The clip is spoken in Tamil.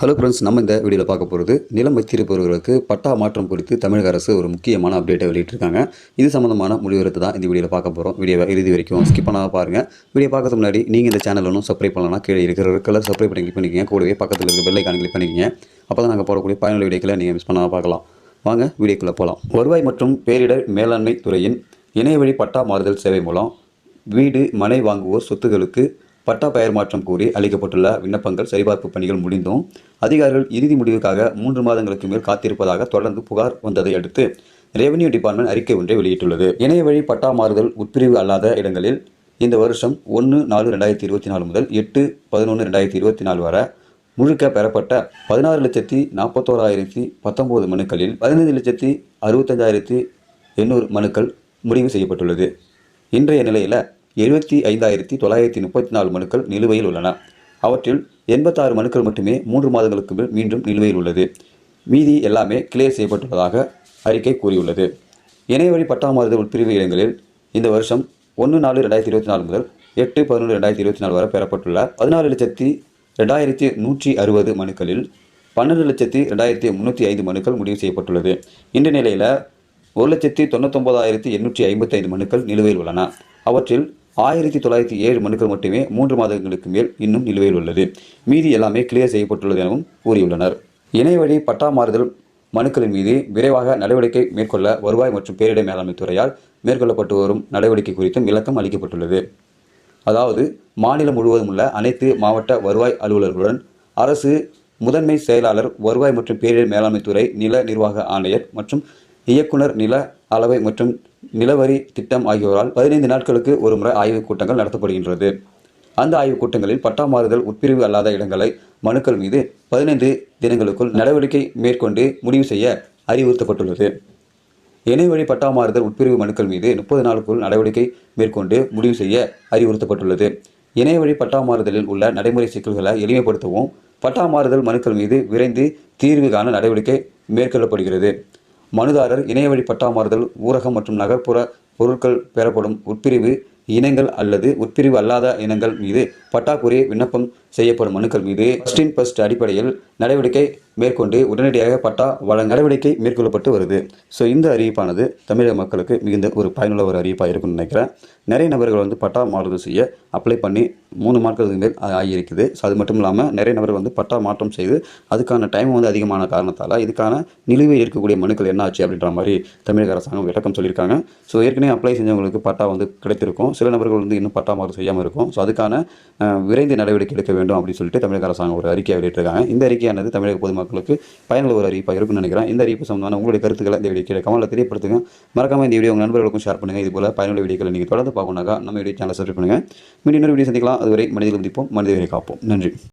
ஹலோ ஃப்ரெண்ட்ஸ், நம்ம இந்த வீடியோவில் பார்க்க போகிறது நிலம் வைத்திருப்பவர்களுக்கு பட்டா மாற்றம் குறித்து தமிழக அரசு ஒரு முக்கியமான அப்டேட்டை வெளியிட்டிருக்காங்க. இது சம்மந்தமான முடிவெடுத்து தான் இந்த வீடியோவில் பார்க்க போகிறோம். வீடியோவை இறுதி வரைக்கும் ஸ்கிப் பண்ணாமல் பாருங்கள். வீடியோ பார்க்கறதுக்கு முன்னாடி நீங்கள் இந்த சேனல் ஒன்றும் சப்ஸ்கிரைப் பண்ணலாம், கீழே இருக்கிற கலர் சப்ஸ்கிரைப் பண்ணி கிளிக் பண்ணிக்கங்க. கூடவே பக்கத்தில் இருக்க பெல் ஐகான் கிளிக் பண்ணிக்கங்க. அப்போ தான் நாங்கள் போடக்கூடிய பயனுள்ள வீடியோக்களை நீங்கள் மிஸ் பண்ணாமல் பார்க்கலாம். வாங்க வீடியோக்குள்ளே போகலாம். வருவாய் மற்றும் பேரிடர் மேலாண்மை துறையின் இணையவழி பட்டா மாறுதல் சேவை மூலம் வீடு மனை வாங்குவோர் சொத்துகளுக்கு பட்டா பெயர் மாற்றம் கோரி அளிக்கப்பட்டுள்ள விண்ணப்பங்கள் சரிபார்ப்பு பணிகள் முடிந்தும் அதிகாரிகள் இறுதி முடிவுக்காக 3 மாதங்களுக்கு மேல் காத்திருப்பதாக தொடர்ந்து புகார் வந்ததை அடுத்து ரெவென்யூ டிபார்ட்மெண்ட் அறிக்கை ஒன்றை வெளியிட்டுள்ளது. இணையவழி பட்டா மாறுதல் உட்பிரிவு அல்லாத இடங்களில் இந்த வருஷம் 1/4/2024 முதல் 8/11/2024 வரை முழுக்க பெறப்பட்ட 16,41,019 மனுக்களில் 15,65,800 மனுக்கள் முடிவு செய்யப்பட்டுள்ளது. இன்றைய நிலையில் 75,934 மனுக்கள் நிலுவையில் உள்ளன. அவற்றில் 86 மனுக்கள் மட்டுமே 3 மாதங்களுக்கு மேல் மீண்டும் நிலுவையில் உள்ளது. மீதி எல்லாமே கிளியர் செய்யப்பட்டுள்ளதாக அறிக்கை கூறியுள்ளது. இணையவழி பட்டா மாறுதல் உட்பிரிவு இடங்களில் இந்த வருஷம் 1/4/2024 முதல் 8/11/2024 வரை பெறப்பட்டுள்ள 14,02,160 மனுக்களில் 12,02,305 மனுக்கள் முடிவு செய்யப்பட்டுள்ளது. இந்த நிலையில் 1,99,855 மனுக்கள் நிலுவையில் உள்ளன. அவற்றில் 1907 மனுக்கள் மட்டுமே 3 மாதங்களுக்கு மேல் இன்னும் நிலுவையில் உள்ளது. மீதி எல்லாமே கிளியர் செய்யப்பட்டுள்ளது எனவும் கூறியுள்ளனர். இணையவழி பட்டா மாறுதல் மனுக்களின் மீது விரைவாக நடவடிக்கை மேற்கொள்ள வருவாய் மற்றும் பேரிடர் மேலாண்மை துறையால் மேற்கொள்ளப்பட்டு வரும் நடவடிக்கை குறித்தும் விளக்கம் அளிக்கப்பட்டுள்ளது. அதாவது, மாநிலம் முழுவதும் உள்ள அனைத்து மாவட்ட வருவாய் அலுவலர்களுடன் அரசு முதன்மை செயலாளர், வருவாய் மற்றும் பேரிடர் மேலாண்மை துறை நில நிர்வாக ஆணையர் மற்றும் இயக்குனர், நில அளவை மற்றும் நிலவரி திட்டம் ஆகியோரால் 15 நாட்களுக்கு ஒரு முறை ஆய்வுக் கூட்டங்கள் நடத்தப்படுகின்றது. அந்த ஆய்வுக் கூட்டங்களில் பட்டா மாறுதல் உட்பிரிவு அல்லாத இடங்களை மனுக்கள் மீது 15 தினங்களுக்குள் நடவடிக்கை மேற்கொண்டு முடிவு செய்ய அறிவுறுத்தப்பட்டுள்ளது. இணையவழி பட்டா மாறுதல் உட்பிரிவு மனுக்கள் மீது 30 நாளுக்குள் நடவடிக்கை மேற்கொண்டு முடிவு செய்ய அறிவுறுத்தப்பட்டுள்ளது. இணையவழி பட்டா மாறுதலில் உள்ள நடைமுறை சிக்கல்களை எளிமைப்படுத்தவும் பட்டா மாறுதல் மனுக்கள் மீது விரைந்து தீர்வு காண நடவடிக்கை மேற்கொள்ளப்படுகிறது. மனுதாரர் இணையவழி பட்டா மாறுதல் ஊரகம் மற்றும் நகர்ப்புற பொருட்கள் பெறப்படும் உட்பிரிவு இனங்கள் அல்லது உட்பிரிவு அல்லாத இனங்கள் மீது பட்டா கோரி விண்ணப்பம் செய்யப்படும் மனுக்கள் மீது ஃபர்ஸ்ட் அடிப்படையில் நடவடிக்கை மேற்கொண்டு உடனடியாக பட்டா வழங்க நடவடிக்கை மேற்கொள்ளப்பட்டு வருது. ஸோ இந்த அறிவிப்பானது தமிழக மக்களுக்கு மிகுந்த ஒரு பயனுள்ள ஒரு அறிவிப்பாக இருக்குன்னு நினைக்கிறேன். நிறைய நபர்கள் பட்டா மாறுதல் செய்ய அப்ளை பண்ணி 3 மாதங்களுக்கு மேல் ஆகியிருக்குது. ஸோ அது மட்டும் இல்லாமல் நிறைய நபர்கள் பட்டா மாற்றம் செய்து அதுக்கான டைம் அதிகமான காரணத்தால் இதுக்கான நிலுவையில் இருக்கக்கூடிய மனுக்கள் என்ன ஆச்சு அப்படின்ற மாதிரி தமிழக அரசாங்கம் விளக்கம் சொல்லியிருக்காங்க. ஸோ ஏற்கனவே அப்ளை செஞ்சவங்களுக்கு பட்டா கிடைத்திருக்கும். சில நபர்கள் இன்னும் பட்டா மாற்றம் செய்யாமல் இருக்கும். ஸோ அதுக்கான விரைந்து நடவடிக்கை எடுக்க வேண்டும் அப்படின்னு சொல்லிட்டு தமிழக அரசாங்கம் ஒரு அறிக்கையை வெளியிட்டிருக்காங்க. இந்த அறிக்கையானது தமிழக பொதுமக்களுக்கு பயனுள்ள ஒரு அறிவிப்பாக இருக்குன்னு நினைக்கிறேன். இந்த அறிவிப்பு சம்பந்தமான உங்களுடைய கருத்துக்களை இந்த வீடியோ கீழே கமெண்ட்ல தெரியப்படுத்துங்க. மறக்காம இந்த வீடியோ உங்கள் நண்பர்களுக்கும் ஷேர் பண்ணுங்கள். இது போல பயனுள்ள வீடியோக்களை நீங்கள் தொடர்ந்து பார்க்கணும்னாக்கா நம்ம வீடியோ சேனலை சப்ஸ்கிரைப் பண்ணுங்கள். மீண்டும் இன்னொரு வீடியோ சந்திக்கலாம். அதுவரை மனிதர்கள் மதிப்போம், மனிதர்களை காப்போம். நன்றி.